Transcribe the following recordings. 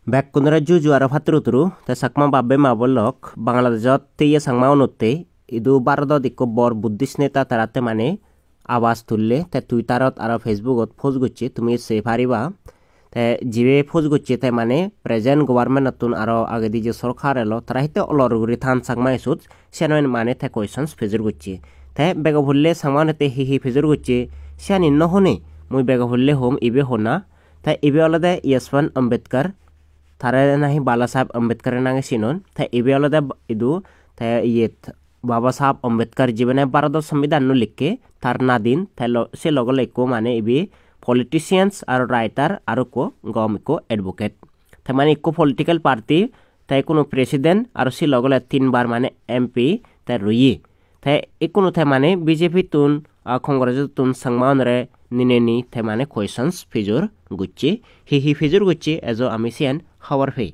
Bekunra juju ara fatruturu te sakma babbe mabolok Bangladeshot teiye sangma onutte idu barodot ikko bor buddhist neta tarate মানে আওয়াজ তুললে তে টুইটারত আর ফেসবুকত post করছে তুমি সে পারিবা তে জিবে পোস্ট করছে তে মানে প্রেজেন্ট গভর্নমেন্ট নতুন আর আগে দি যে সরকার এলো তারা হিতে অলরগুরি থান সাংমা ইসুত সেনন মানে তে কোয়েশ্চনস ফেজর করছে তে বেগ ভুললে সাংমানতে হি ফেজর করছে সেনি নহনে মুই বেগ ভুললে হোম ইবে হোনা তে ইবে অলদে ইয়াসওয়ান আম্বেদকর তারা নাহি বালা সাহেব আম্বেদকর নাগে সিনন তে ইবে অলদে ইদু তে ইয়ে বাবা সাহেব আম্বেদকর জীবনে ভারত সংবিধান লিখে তার নাদিন সে লগলেকো মানে ইবি পলিটিশিয়ানস আর রাইটার আর কো গম ইকো এডভোকেট তাই মানে ইকো পলিটিক্যাল পার্টি তাই কোনো প্রেসিডেন্ট আর সে লগলে 3 বার মানে এমপি তাই রুই তাই ইকোনো তাই মানে বিজেপি তুন কংগ্রেস তুন সংমানরে নিনেনি তাই মানে কোয়েশ্চনস ফিজুর গুচ্ছি হি ফিজুর গুচ্ছি এজো আমি সিয়ান খবর ফেই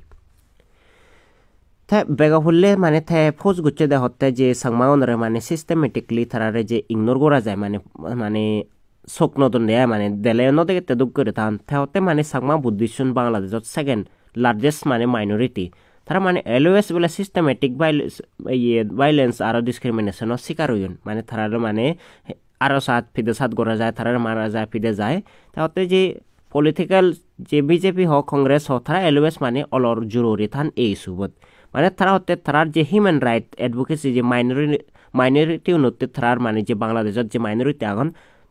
বেগা ফুললে মানে ফোজ গুচ্ছে দে হতে যে সাংমাউনরে মানে সিস্টেমেটিকলি তারারে যে ইগনোর করা যায় মানে চোখ নতুন দেয় মানে দেলে নদে দুঃখ করে তান হতে মানে সাংমা বুদ্ধিস্ট বাংলাদেশত সেকেন্ড লার্জেস্ট মানে মাইনরিটি তারা মানে এলওএস বলে সিস্টেমেটিক ভাইলেন্স আর ডিসক্রিমিনেশনের শিকার হইন মানে তারা মানে আরো সাত ফিদে সাত করা যায় তারা মারা যায় ফিদে যায় তাহতে যে পলিটিক্যাল যে বিজেপি হোক কংগ্রেস হোক তারা এলওএস মানে অলর জরুরি থান এই সুবত মানে তারা হতে তারার যে হিউম্যান রাইট অ্যাডভোকেসি যে মাইনরিটি উন্নতি তারার মানে যে বাংলাদেশের যে মাইনরিটি আগুন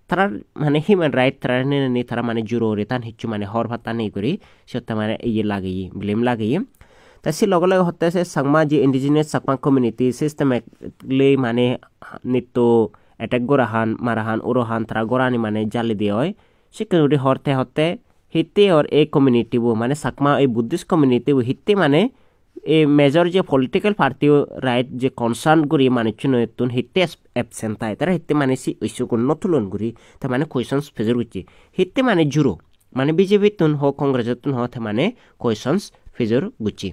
তারার মানে হিউম্যান রাইট তারা নি তারা মানে জরুরি তান হিচ্ছু মানে হর ভাতা নেই করি সেটা মানে ইয়ে লাগিয়ে ব্লেম লাগিয়ে তাই সে লগে লগে হতে সাংমা যে ইন্ডিজিনিয়াস সাকমা কমিউনিটি সিস্টেমেটিকলি মানে নিত্য অ্যাটাক গোরাহান মারাহান ওরহান তারা গোরানি মানে জালি দিয়ে হয় সিকিউরিটি হরতে হতে হিতে ওর এই কমিউনিটি মানে সাকমা এই বুদ্ধিস্ট কমিউনিটি হিতে মানে এই মেজর যে পলিটিক্যাল পার্টি রাইট যে কনসার্ন করি মানে চুন হিতে অ্যাবসেন্ট তাই তারা হিতে মানে সি ইস্যু কোন নতুন করি তা মানে কোয়েশ্চনস ফেজর করছে হিতে মানে জুরো মানে বিজেপি তুন হোক কংগ্রেস তুন হোক মানে কোয়েশ্চনস ফেজর গুচ্ছি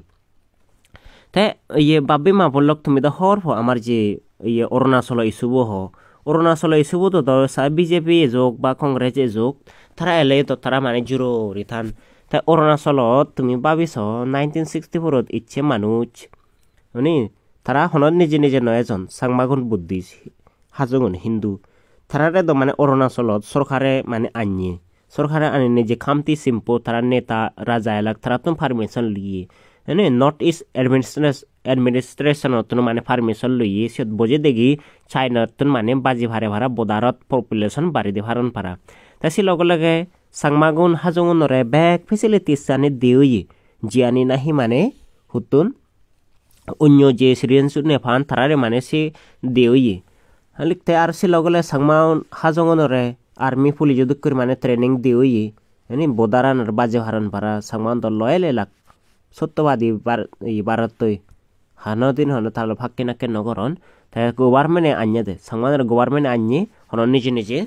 তাই ইয়ে বাব্বি মা বললক তুমি তো হর আমার যে ইয়ে অরুণাচল ইস্যুবো হ অরুণাচল ইস্যুবো তো বিজেপি যোগ বা কংগ্রেস যোগ তারা এলে তো তারা মানে জুরো রিথান তাই অরুণাচলত তুমি ভাবিছ 1964 ইচ্ছে মানুষ মানে তারা হনত নিজে নিজে নয় এজন সাংমাগুন বুদ্ধিস্ট হাজগুন হিন্দু তারারে তো মানে অরুণাচলত সরকারে মানে সরকারে আনিয়ে যে খামতি সিম্পো তারা নেতা রাজা এলাক তারা তো পারমিশন লিয়ে মানে নর্থ ইস্ট এডমিনিস্ট্রেশনত মানে পারমিশন লইয়ে সে বোঝে দেখি চাইনাত মানে বাজি ভাড়া বদারত পপুলেশন বাড়ি দিয়ে ভারণ পারা তাই সে লগে লগে সাংমাগুন হাজঙনরে বেক ফেসিলিটিস জানি দিওই জিয়ানি নাহি মানে হুতুন অন্য যে সিরিয়ানসু নেফান তারারে মানে সে দিওই লিখতে আর সে লগলে সাংমাউন হাজঙনরে আর্মি পুলিশ দুঃখের মানে ট্রেনিং দিওই মানে বদারানোর বাজে ভারণ পারা সাংমাউন তো লয়েল এলাক সত্যবাদী ভারতই হানদিন হন তাহলে ফাঁকি নাকে নগরন তাই গভর্নমেন্টে আনিয়ে দে সাংমানের গভর্নমেন্টে আনিয়ে হন নিজে নিজে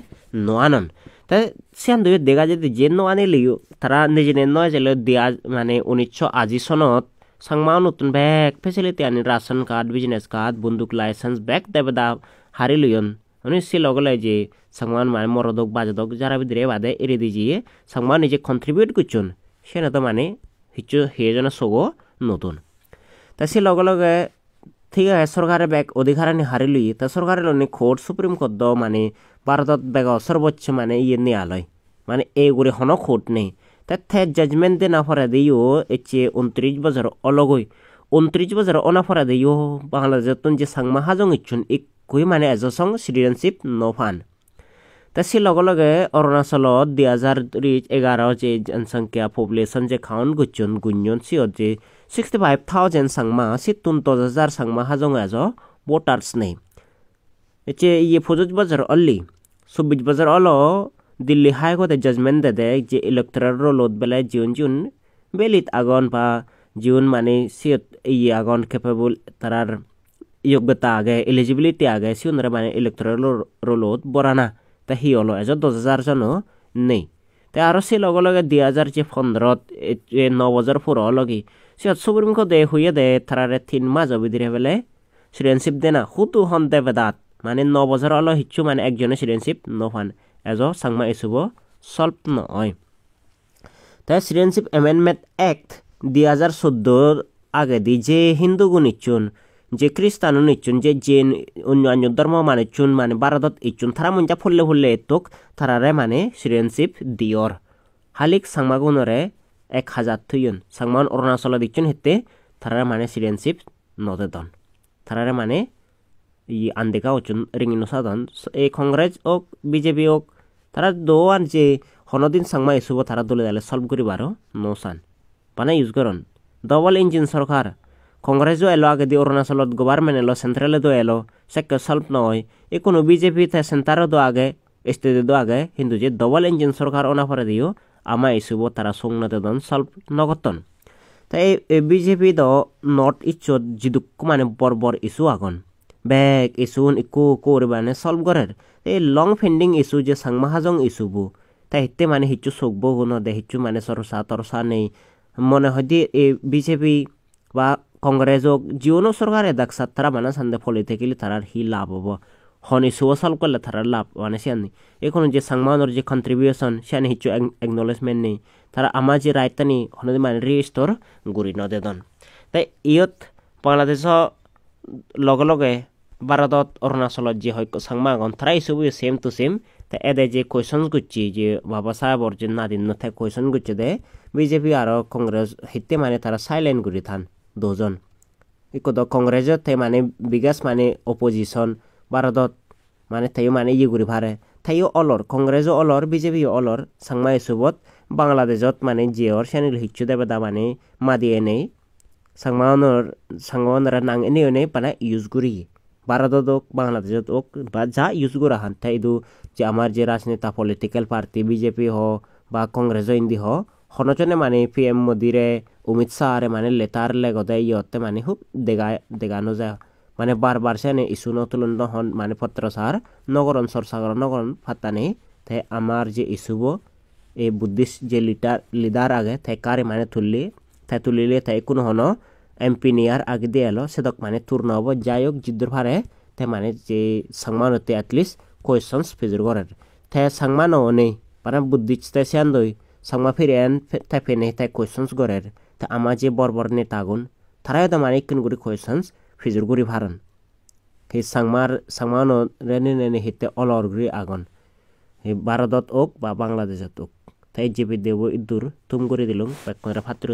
নোয়ানন তাই সিয়ান দুই দেখা যেতে যে নোয়ানি লিও তারা নিজে নয় যে দেয়া মানে 1980 সনত সাংমা নতুন ব্যাগ ফেসিলিটি আনি রাশন কার্ড বিজনেস কার্ড বন্দুক লাইসেন্স ব্যাগ দেবে দা হারি লইন মানে সে লগলে যে সাংমান মানে মরদক বাজদক যারা ভিতরে বাদে এড়ে দিয়ে সাংমা নিজে কন্ট্রিবিউট করছুন সে না তো মানে হিচ্ছু সেজন্য সগো নতুন তা সে লগে লগে ঠিক আছে সরকারের ব্যাগ অধিকারানি হারি লই তা সরকারের কোর্ট সুপ্রিম কোর্ট দ মানে ভারতত ব্যাগ সর্বোচ্চ মানে ইয়ে ন্যায়ালয় মানে এইগুলি হন কোর্ট নেই তাতে জাজমেন্ট দে না ফরা দিও এচে 29 বছর অলগই 29 বছর অনা ফরা দিও বাংলাদেশত যে সাংমা হাজং ইচ্ছুন একই মানে এজসং সিটিজেনশিপ নফান তা সে লগে লগে অরুণাচলত 2011 যে জনসংখ্যা পপুলেশন যে খাউন গুচ্ছুন গুঞ্জন সিও যে 65,000 সাংমা 70,000 সাংমা হাজং এজ ভোটার্স নেই এচে ইয়ে 25 বছর অল্লি 24 বছর অলো দিল্লি হাইকোর্টে জাজমেন্ট দে যে ইলেকট্রাল রোলত বেলে জিউন বেলিত আগন বা জিউন মানে সিয়ত ইয়ে আগন কেপেবল তারার যোগ্যতা আগে এলিজিবিলিটি আগে সিউনরে মানে ইলেকট্রাল রোলত বরানা তা হি হলো এজ 10,000 জন নেই তাই আরো সে লগে লগে 2015 9 বছর পুরো লগি সে সুপ্রিম কোর্ট দে হইয়ে দে তারারে 3 মাস অবিধিরে বেলে সিটিজেনশিপ দে না হুতু হন দেবে দাঁত মানে 9 বছর হলো হিচ্ছু মানে একজনে citizenship নফান age Sangma Yusuf solve নয় তাই সিটিজেনশিপ অ্যামেন্ডমেন্ট অ্যাক্ট 2014 আগেদি যে হিন্দুগুণ ইচ্ছুন যে খ্রিস্টানুন ইচ্ছুন যে জেন অন্য ধর্ম মানিচ্ছুন মানে ভারতত ইচ্ছুন তারা মঞ্জা ফুললে এতক তারারে মানে সিটিজেনশিপ দিয়র হালিক সাংমাগুনরে 1000 থুইন সাংমান অরুণাচল দিচ্ছুন হেতে তারারে মানে সিটিজেনশিপ নদেদন তারারে মানে আন্দেকা হচ্ছুন রিঙিনো সাধন এই কংগ্রেস ওক বিজেপি ওক তারা দো আর যে হনদিন সাংমা ইস্যুব তারা দলে দালে সলভ করিবারও নৌসান মানে ইউজ করন ডবল ইঞ্জিন সরকার কংগ্রেসও এলো আগে দিয়ে অরুণাচলত গভর্নমেন্ট এলো সেন্ট্রালে দো এলো সেকে সলভ নয় এ কোনো বিজেপি তে সেন্টারও দো আগে স্টেটে দো আগে কিন্তু যে ডবল ইঞ্জিন সরকার অনাফারে দিও আমা ইস্যুব তারা সংনতে দন সলভ নগতন তাই বিজেপি দ নর্থ ইস্টত যিদুক মানে বর ইস্যু আগন বেগ ইস্যুন ইকু করে মানে সলভ করের এই লং পেন্ডিং ইস্যু যে সাংমাহাজং ইস্যুবু তাই হিতে মানে হিচ্ছু চকবো গুণ দে হিচ্ছু মানে সরসা তরসা নেই মনে হয় দিয়ে এই বিজেপি বা কংগ্রেস হোক জিওনো সরকারে দেখছা তারা মানে সান্দে ফলে থাকিলে তারার হি লাভ হবো হন ইস্যুও সলভ করলে তারার লাভ মানে সিয়ানি এখন যে সাংমানোর যে কন্ট্রিবিউশন সিয়ানি হিচ্ছু একনলেজমেন্ট নেই তারা আমার যে রায়তানি হনদি মানে রিস্টোর গুড়ি নদেদন তাই ইয়ত বাংলাদেশ লগে লগে ভারতত অরুণাচলত যে হয় সাংমাগন তারা ইস্যুবু সেম টু সেম তা এদের যে কোয়েশন করছি যে বাবা সাহেবর যে নাদিন নথায় কোয়েশন করছে দে বিজেপি আর কংগ্রেস হিতে মানে তারা সাইলেন্ট করে থান দুজন ইকো কংগ্রেসত তাই মানে বিগাস মানে অপোজিশন ভারতত মানে তাইও মানে ইয়ে করে ভারে তাইও অলর কংগ্রেসও অলর বিজেপিও অলর সাংমা ইস্যুবত বাংলাদেশত মানে জিয়র সেনিল হিচ্ছু দেবে দা মানে মাদিয়ে নেই সাংমানরা নাং এনেও নেই মানে ইউজ করি ভারতত হোক বাংলাদেশত হোক বা যা ইউজ করা হান তাই যে আমার যে রাজনেতা পলিটিক্যাল পার্টি বিজেপি হ বা কংগ্রেস ইন্দি হ হনচনে মানে PM মোদিরে অমিত শাহরে মানে লেতার লেগদে ইয়তে মানে খুব দেগানো যায় মানে বারবার সেনে ইস্যু নতুলন হন মানে পত্রসার নগরণ সরসাগর নগরণ ফাত্তা নেই তাই আমার যে ইস্যুব এই বুদ্ধিস্ট যে লিডার আগে তাই কারে মানে তুলিলে তাই কোনো হন MP নিয়ার আগে দিয়ে এলো সেদক মানে তুর নব যাই হোক জিদ্দুর ভারে তাই মানে যে সাংমানতে অ্যাটলিস্ট কোয়েশনস ফিজুর করার তাই সাংমানও নেই মানে বুদ্ধিস্ট তাই সিয়ান্দই সাংমা ফিরেন তাই ফেনে তাই কোয়েশনস করার তা আমার যে বড় নেতা আগুন তারাও তো মানে কিন করে কোয়েশনস ফিজুর করি ভারন সেই সাংমানো রেনে হিতে অলর গুড়ি আগুন এই ভারতত হোক বা বাংলাদেশত হোক তাই জিপি দেব ইদুর তুম করে দিলুম ফাত্র